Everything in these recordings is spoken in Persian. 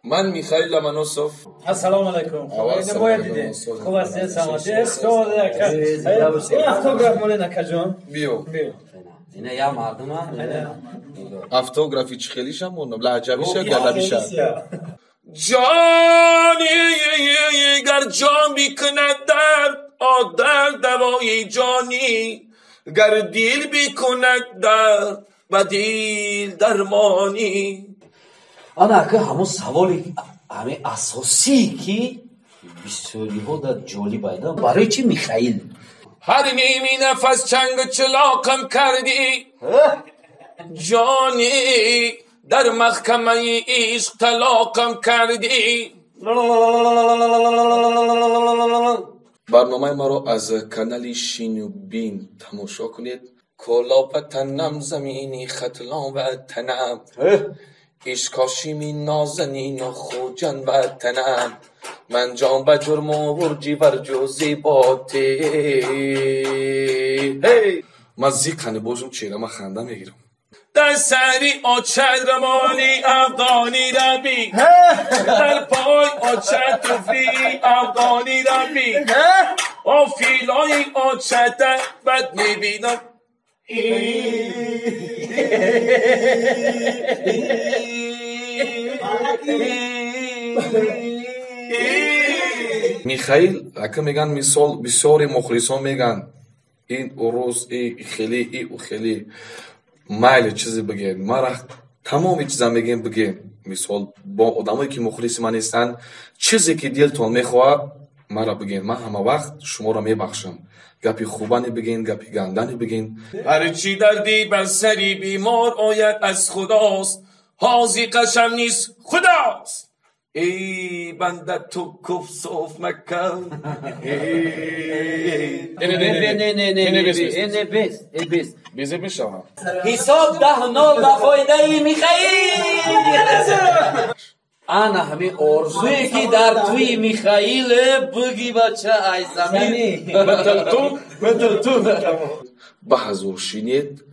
من میخائیل لمنوسوف. السلام علیکم. باید دیدی. خوب هستی سلامتی. автограф моли накаҷон. بیو. اینا یا مردم автографی چخیلیشم مونم لعجبیشه گلبیشه. جانی گر جان بیکند درد درد دوای جانی گر دیل بیکند درد و دیل درمانی. آنا که همون سوالی همه اساسی که بسیاری ها در جالی بایده برای چی میخائیل؟ هر نیمی نفس چنگ چلاقم کردی جانی در محکمه عشق طلاقم کردی. برنامه ما رو از کانال شینو بین تماشا کنید. کلاه تنم زمینی خطلان و تنم ایشکاشیمی نازنین و خوجن و تنم من جان به جرم و برجی ورجو زیباتی. مزیقنه باشم چیره ما خنده میگیرم. در سری آچد رمانی افغانی ربی در پای آچد توفی افغانی ربی آفیلای آچد بد میبینم. میخائیل اگه میگن مثال بسیاری مخلصان میگن این روز ای خیلی مایل چیزی بگین ما تمام چیزا میگیم بگین. مثال با آدمایی که مخلص من هستن چیزی که دلتون میخواد مرا بگین من همه وقت شما را میبخشم. گپی خوبانی بگین گپی گندانی بگین. هر چی دردی بر سری بیمار آید از خداست حاضی قشم نیست خداست. ای بنده تو کف صوف مکن. نه بس بیزه میشم حساب 10-0 به فایده میخائیل. انا همین ارزویی که در توی میخائیل بگی بچه ای زمینی بتل تو به حضور شینید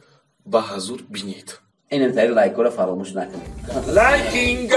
به حضور بینید. این انتظاری لایک رو فراموش نکنید. لایکینگ